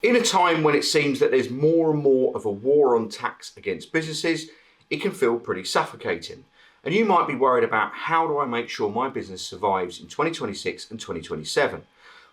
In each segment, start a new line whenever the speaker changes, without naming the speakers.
In a time when it seems that there's more and more of a war on tax against businesses, it can feel pretty suffocating. And you might be worried about, how do I make sure my business survives in 2026 and 2027?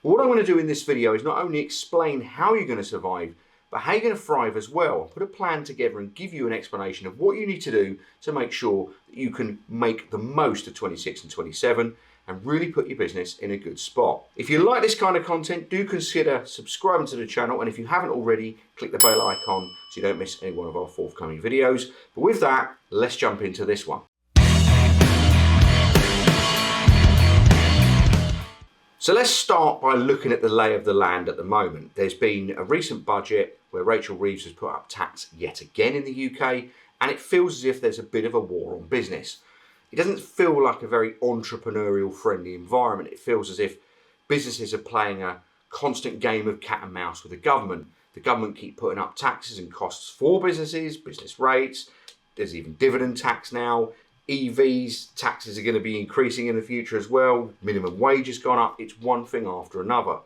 Well, what I'm going to do in this video is not only explain how you're going to survive, but how you're going to thrive as well. I'll put a plan together and give you an explanation of what you need to do to make sure that you can make the most of 26 and 27 and really put your business in a good spot. If you like this kind of content, do consider subscribing to the channel, and if you haven't already, click the bell icon so you don't miss any one of our forthcoming videos. But with that, let's jump into this one. So let's start by looking at the lay of the land at the moment. There's been a recent budget where Rachel Reeves has put up tax yet again in the UK, and it feels as if there's a bit of a war on business. It doesn't feel like a very entrepreneurial friendly environment. It feels as if businesses are playing a constant game of cat and mouse with the government. The government keep putting up taxes and costs for businesses, business rates. There's even dividend tax now. EVs, taxes are going to be increasing in the future as well. Minimum wage has gone up. It's one thing after another.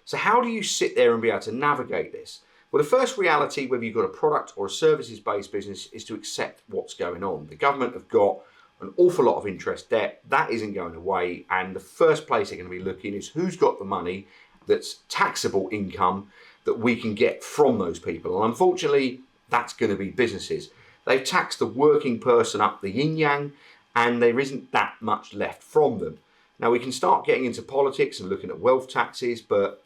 So how do you sit there and be able to navigate this? Well, the first reality, whether you've got a product or a services-based business, is to accept what's going on. The government have got an awful lot of interest debt. That isn't going away. And the first place they're going to be looking is who's got the money that's taxable income that we can get from those people. And unfortunately, that's going to be businesses. They've taxed the working person up the yin-yang, and there isn't that much left from them. Now, we can start getting into politics and looking at wealth taxes, but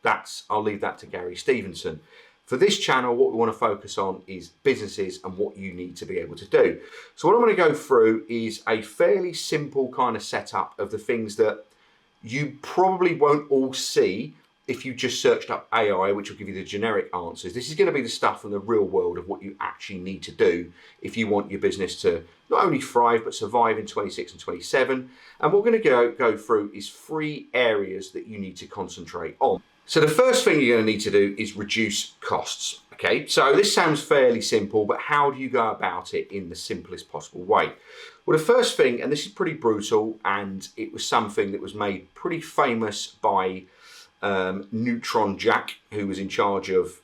I'll leave that to Gary Stevenson. For this channel, what we want to focus on is businesses and what you need to be able to do. So what I'm going to go through is a fairly simple kind of setup of the things that you probably won't all see if you just searched up AI, which will give you the generic answers. This is going to be the stuff from the real world of what you actually need to do if you want your business to not only thrive, but survive in 26 and 27. And what we're going to go through is 3 areas that you need to concentrate on. So the first thing you're going to need to do is reduce costs. Okay, so this sounds fairly simple, but how do you go about it in the simplest possible way? Well, the first thing, and this is pretty brutal, and it was something that was made pretty famous by Neutron Jack, who was in charge of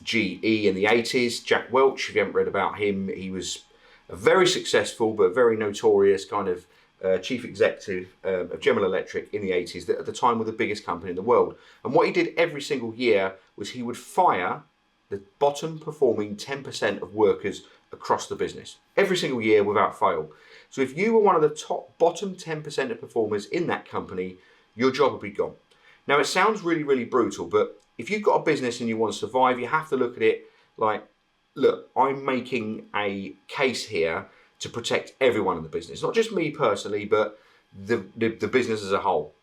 GE in the 80s. Jack Welch, if you haven't read about him, he was a very successful but very notorious kind of chief executive of General Electric in the 80s, that at the time were the biggest company in the world. And what he did every single year was he would fire the bottom performing 10% of workers across the business, every single year without fail. So if you were one of the top bottom 10% of performers in that company, your job would be gone. Now, it sounds really, really brutal, but if you've got a business and you want to survive, you have to look at it like, look, I'm making a case here to protect everyone in the business, not just me personally, but the business as a whole.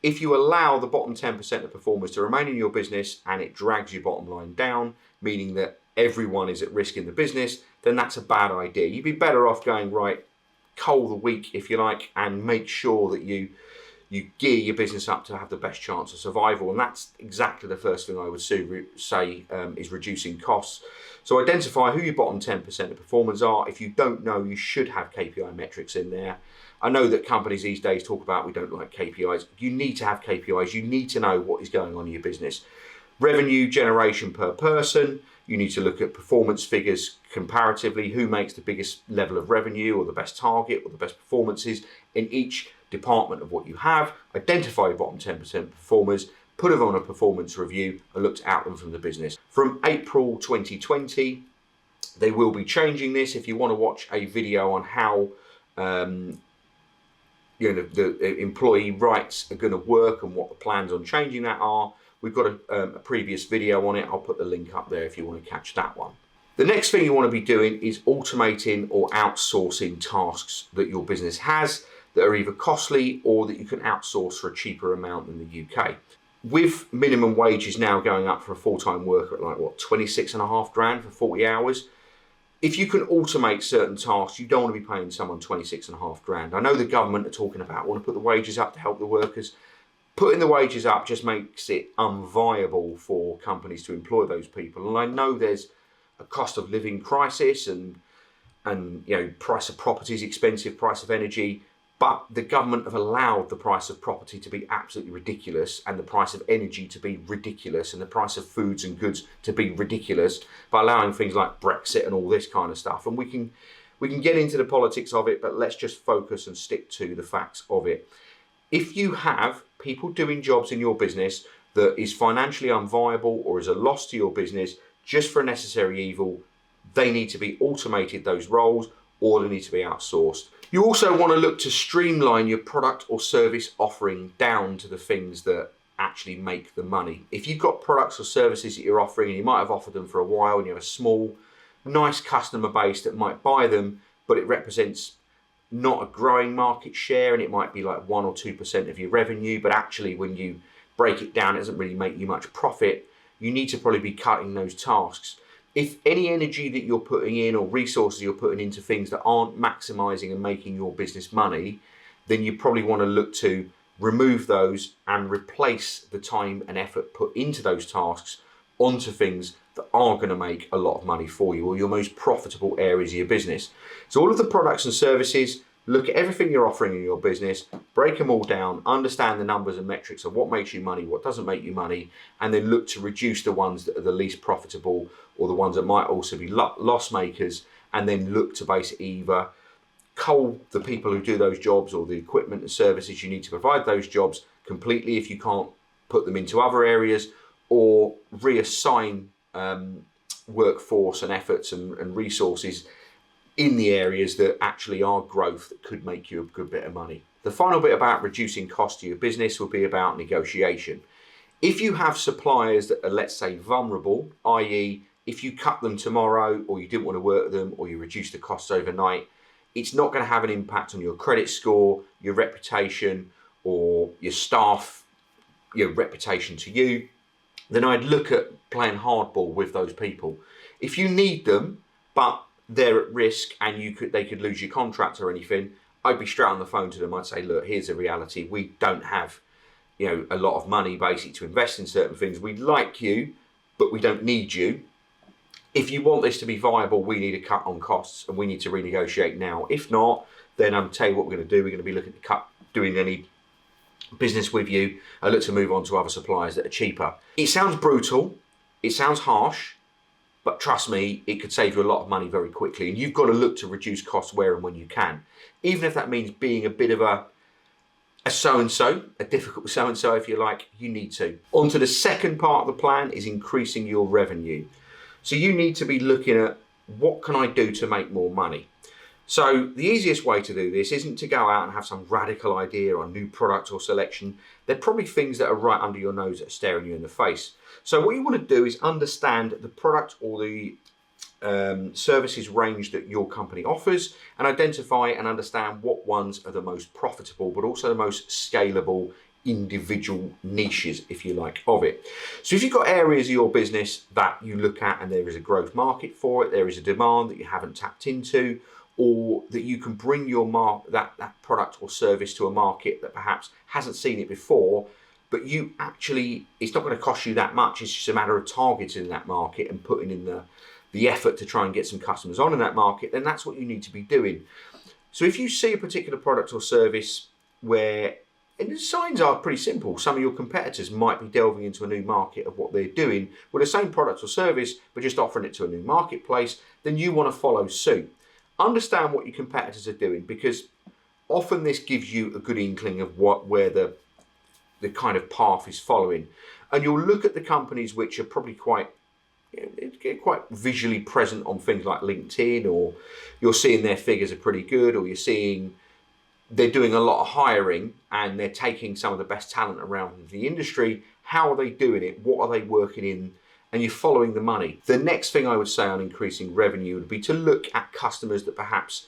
If you allow the bottom 10% of performers to remain in your business and it drags your bottom line down, meaning that everyone is at risk in the business, then that's a bad idea. You'd be better off going, right, cull the weak, if you like, and make sure that you gear your business up to have the best chance of survival. And that's exactly the first thing I would say is reducing costs. So identify who your bottom 10% of performers are. If you don't know, you should have KPI metrics in there. I know that companies these days talk about we don't like KPIs. You need to have KPIs. You need to know what is going on in your business. Revenue generation per person. You need to look at performance figures comparatively. Who makes the biggest level of revenue or the best target or the best performances in each department of what you have. Identify your bottom 10% performers, put them on a performance review and look to out them from the business. From April 2020, they will be changing this. If you want to watch a video on how the employee rights are going to work and what the plans on changing that are, we've got a previous video on it. I'll put the link up there if you want to catch that one. The next thing you want to be doing is automating or outsourcing tasks that your business has that are either costly or that you can outsource for a cheaper amount than the UK. With minimum wages now going up for a full-time worker at like, what, 26.5 grand for 40 hours? If you can automate certain tasks, you don't want to be paying someone 26.5 grand. I know the government are talking about want to put the wages up to help the workers. Putting the wages up just makes it unviable for companies to employ those people. And I know there's a cost of living crisis and price of property is expensive, price of energy. But the government have allowed the price of property to be absolutely ridiculous, and the price of energy to be ridiculous, and the price of foods and goods to be ridiculous, by allowing things like Brexit and all this kind of stuff. And we can get into the politics of it, but let's just focus and stick to the facts of it. If you have people doing jobs in your business that is financially unviable or is a loss to your business just for a necessary evil, they need to be automated, those roles, or they need to be outsourced. You also want to look to streamline your product or service offering down to the things that actually make the money. If you've got products or services that you're offering and you might have offered them for a while and you have a small, nice customer base that might buy them, but it represents not a growing market share, and it might be like 1 or 2% of your revenue, but actually when you break it down, it doesn't really make you much profit, you need to probably be cutting those tasks. If any energy that you're putting in or resources you're putting into things that aren't maximizing and making your business money, then you probably want to look to remove those and replace the time and effort put into those tasks onto things that are going to make a lot of money for you, or your most profitable areas of your business. So all of the products and services, look at everything you're offering in your business, break them all down, understand the numbers and metrics of what makes you money, what doesn't make you money, and then look to reduce the ones that are the least profitable or the ones that might also be loss makers, and then look to basically either cull the people who do those jobs or the equipment and services you need to provide those jobs completely if you can't put them into other areas, or reassign workforce and efforts and resources in the areas that actually are growth that could make you a good bit of money. The final bit about reducing cost to your business will be about negotiation. If you have suppliers that are, let's say, vulnerable, i.e. if you cut them tomorrow or you didn't want to work with them or you reduce the costs overnight, it's not going to have an impact on your credit score, your reputation, or your staff, your reputation to you, then I'd look at playing hardball with those people. If you need them, but they're at risk and they could lose your contract or anything, I'd be straight on the phone to them. I'd say, look, here's the reality. We don't have, a lot of money basically to invest in certain things. We'd like you, but we don't need you. If you want this to be viable, we need a cut on costs and we need to renegotiate now. If not, then I'll tell you what we're going to do. We're going to be looking to doing any business with you. I look to move on to other suppliers that are cheaper. It sounds brutal, it sounds harsh, but trust me, it could save you a lot of money very quickly. And you've got to look to reduce costs where and when you can. Even if that means being a bit of a so-and-so, a difficult so-and-so if you like, you need to. On to the second part of the plan is increasing your revenue. So you need to be looking at, what can I do to make more money? So the easiest way to do this isn't to go out and have some radical idea on new product or selection. They're probably things that are right under your nose that are staring you in the face. So what you want to do is understand the product or the services range that your company offers, and identify and understand what ones are the most profitable, but also the most scalable individual niches, if you like, of it. So if you've got areas of your business that you look at and there is a growth market for it, there is a demand that you haven't tapped into, or that you can bring your that product or service to a market that perhaps hasn't seen it before, but you actually, it's not going to cost you that much. It's just a matter of targeting that market and putting in the effort to try and get some customers on in that market, then that's what you need to be doing. So if you see a particular product or service where, and the signs are pretty simple, some of your competitors might be delving into a new market of what they're doing with the same product or service, but just offering it to a new marketplace, then you want to follow suit. Understand what your competitors are doing, because often this gives you a good inkling of where the kind of path is following. And you'll look at the companies which are probably quite visually present on things like LinkedIn, or you're seeing their figures are pretty good, or you're seeing they're doing a lot of hiring and they're taking some of the best talent around the industry. How are they doing it? What are they working in? And you're following the money. The next thing I would say on increasing revenue would be to look at customers that perhaps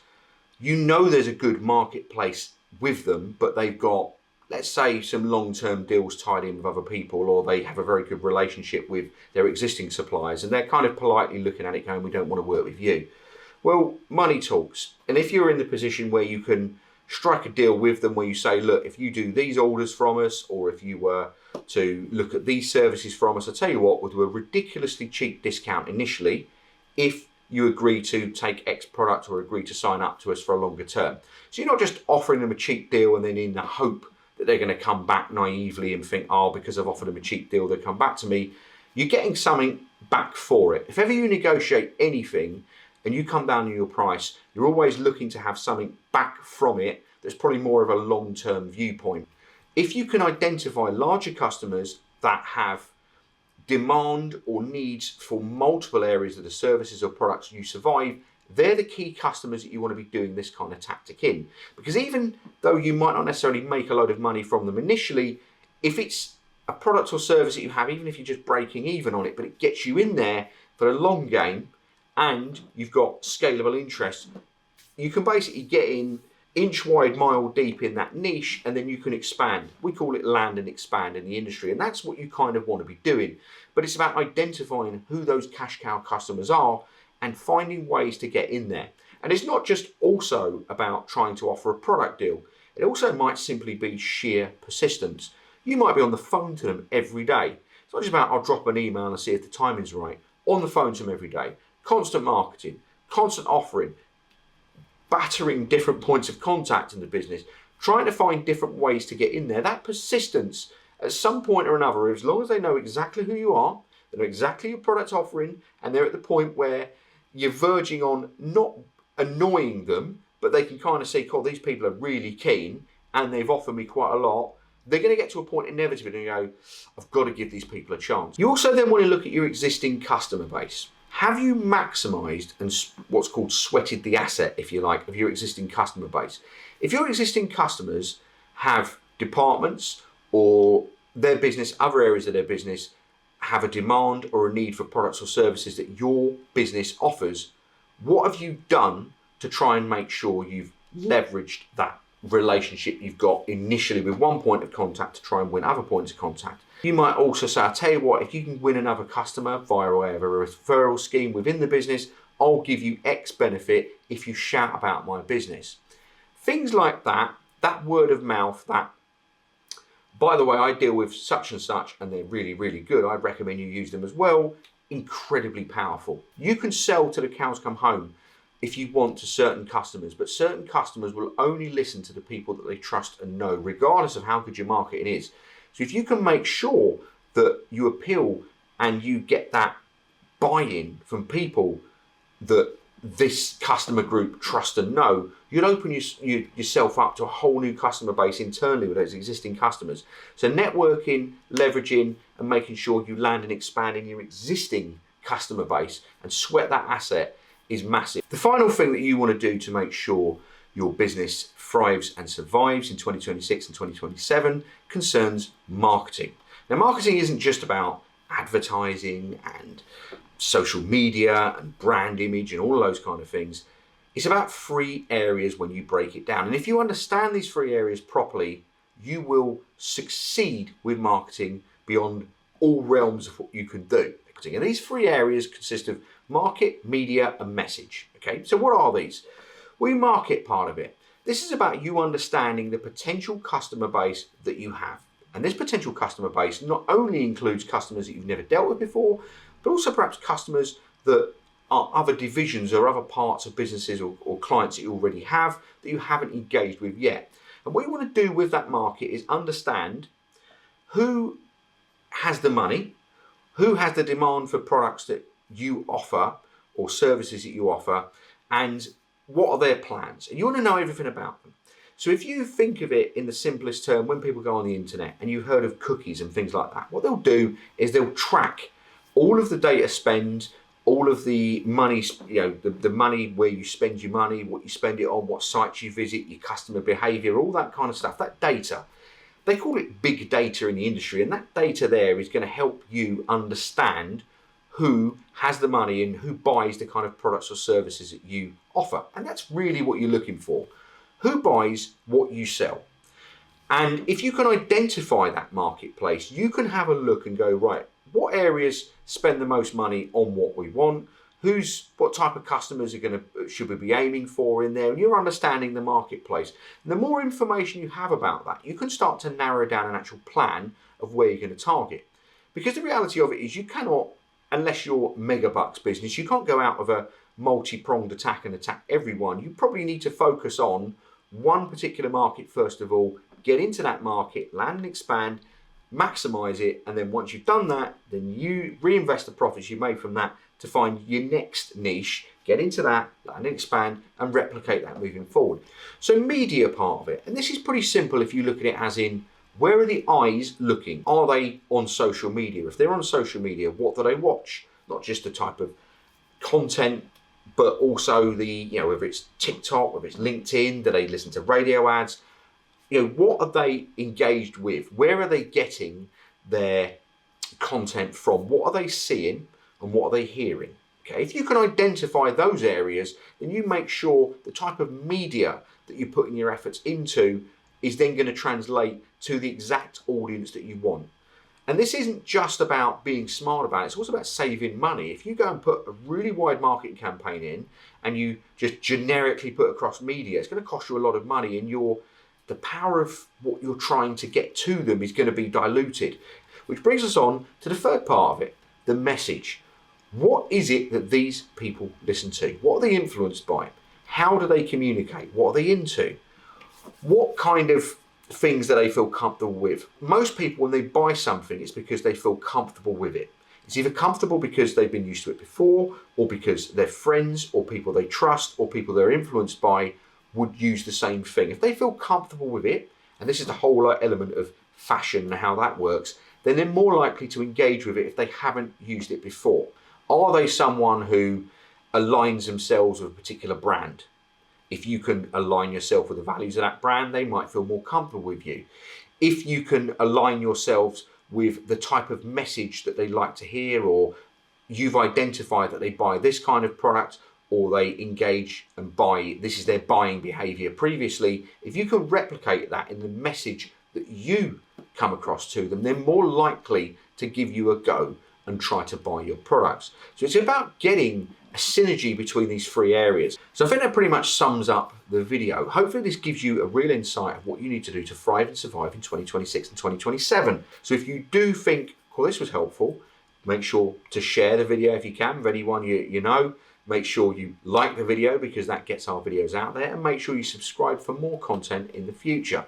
there's a good marketplace with them, but they've got, let's say, some long-term deals tied in with other people, or they have a very good relationship with their existing suppliers, and they're kind of politely looking at it going, we don't want to work with you. Well, money talks. And if you're in the position where you can strike a deal with them where you say, look, if you do these orders from us, or if you were to look at these services from us, I'll tell you what, we'll do a ridiculously cheap discount initially if you agree to take X product or agree to sign up to us for a longer term. So you're not just offering them a cheap deal and then in the hope that they're going to come back naively and think, oh, because I've offered them a cheap deal, they'll come back to me. You're getting something back for it. If ever you negotiate anything and you come down on your price, you're always looking to have something back from it that's probably more of a long-term viewpoint. If you can identify larger customers that have demand or needs for multiple areas of the services or products you survive, they're the key customers that you want to be doing this kind of tactic in. Because even though you might not necessarily make a load of money from them initially, if it's a product or service that you have, even if you're just breaking even on it, but it gets you in there for the long game and you've got scalable interest, you can basically get in inch wide, mile deep in that niche, and then you can expand. We call it land and expand in the industry, and that's what you kind of want to be doing. But it's about identifying who those cash cow customers are and finding ways to get in there. And it's not just also about trying to offer a product deal. It also might simply be sheer persistence. You might be on the phone to them every day. It's not just about I'll drop an email and see if the timing's right. On the phone to them every day. Constant marketing, constant offering, battering different points of contact in the business, trying to find different ways to get in there. That persistence at some point or another, as long as they know exactly who you are, they know exactly your product offering, and they're at the point where you're verging on not annoying them, but they can kind of see, oh, these people are really keen and they've offered me quite a lot. They're going to get to a point inevitably and go, I've got to give these people a chance. You also then want to look at your existing customer base. Have you maximised and what's called sweated the asset, if you like, of your existing customer base? If your existing customers have departments or their business, other areas of their business, have a demand or a need for products or services that your business offers, what have you done to try and make sure you've leveraged that relationship you've got initially with one point of contact to try and win other points of contact? You might also say, I'll tell you what, if you can win another customer via way of a referral scheme within the business, I'll give you X benefit if you shout about my business. Things like that, that word of mouth, that, by the way, I deal with such and such and they're really, really good. I'd recommend you use them as well. Incredibly powerful. You can sell till the cows come home if you want to certain customers, but certain customers will only listen to the people that they trust and know, regardless of how good your marketing is. So if you can make sure that you appeal and you get that buy-in from people that this customer group trust and know, you'd open yourself up to a whole new customer base internally with those existing customers. So networking, leveraging, and making sure you land and expand in your existing customer base and sweat that asset is massive. The final thing that you want to do to make sure your business thrives and survives in 2026 and 2027 concerns marketing. Now, marketing isn't just about advertising and social media and brand image and all of those kind of things. It's about 3 areas when you break it down. And if you understand these 3 areas properly, you will succeed with marketing beyond all realms of what you can do. And these 3 areas consist of market, media, and message. Okay, so what are these? Well, market part of it. This is about you understanding the potential customer base that you have. And this potential customer base not only includes customers that you've never dealt with before, but also perhaps customers that are other divisions or other parts of businesses or clients that you already have that you haven't engaged with yet. And what you want to do with that market is understand who has the money, who has the demand for products that you offer or services that you offer, and what are their plans. And you want to know everything about them. So if you think of it in the simplest term, when people go on the internet and you've heard of cookies and things like that, what they'll do is they'll track all of the data spend, all of the money, the money where you spend your money, what you spend it on, what sites you visit, your customer behavior, all that kind of stuff, that data. They call it big data in the industry, and that data there is going to help you understand who has the money and who buys the kind of products or services that you offer. And that's really what you're looking for. Who buys what you sell? And if you can identify that marketplace, you can have a look and go, right, what areas spend the most money on what we want? What type of customers should we be aiming for in there? And you're understanding the marketplace. And the more information you have about that, you can start to narrow down an actual plan of where you're going to target. Because the reality of it is you cannot unless you're mega bucks business, you can't go out of a multi-pronged attack and attack everyone. You probably need to focus on one particular market first of all, get into that market, land and expand, maximize it, and then once you've done that, then you reinvest the profits you made from that to find your next niche, get into that, land and expand, and replicate that moving forward. So media part of it, and this is pretty simple if you look at it as in, where are the eyes looking? Are they on social media? If they're on social media, what do they watch? Not just the type of content, but also the, whether it's TikTok, whether it's LinkedIn, do they listen to radio ads? What are they engaged with? Where are they getting their content from? What are they seeing and what are they hearing? Okay, if you can identify those areas, then you make sure the type of media that you're putting your efforts into is then going to translate to the exact audience that you want. And this isn't just about being smart about it, it's also about saving money. If you go and put a really wide marketing campaign in and you just generically put across media, it's going to cost you a lot of money, and the power of what you're trying to get to them is going to be diluted. Which brings us on to the third part of it, the message. What is it that these people listen to? What are they influenced by? How do they communicate? What are they into? What kind of things that they feel comfortable with? Most people, when they buy something, it's because they feel comfortable with it. It's either comfortable because they've been used to it before, or because their friends or people they trust or people they're influenced by would use the same thing. If they feel comfortable with it, and this is the whole element of fashion and how that works, then they're more likely to engage with it if they haven't used it before. Are they someone who aligns themselves with a particular brand? If you can align yourself with the values of that brand, they might feel more comfortable with you. If you can align yourselves with the type of message that they like to hear, or you've identified that they buy this kind of product, or they engage and buy, this is their buying behavior previously, if you can replicate that in the message that you come across to them, they're more likely to give you a go and try to buy your products. So it's about getting a synergy between these three areas. So I think that pretty much sums up the video. Hopefully this gives you a real insight of what you need to do to thrive and survive in 2026 and 2027. So if you do think, well, this was helpful, make sure to share the video if you can with anyone you know. Make sure you like the video because that gets our videos out there, and make sure you subscribe for more content in the future.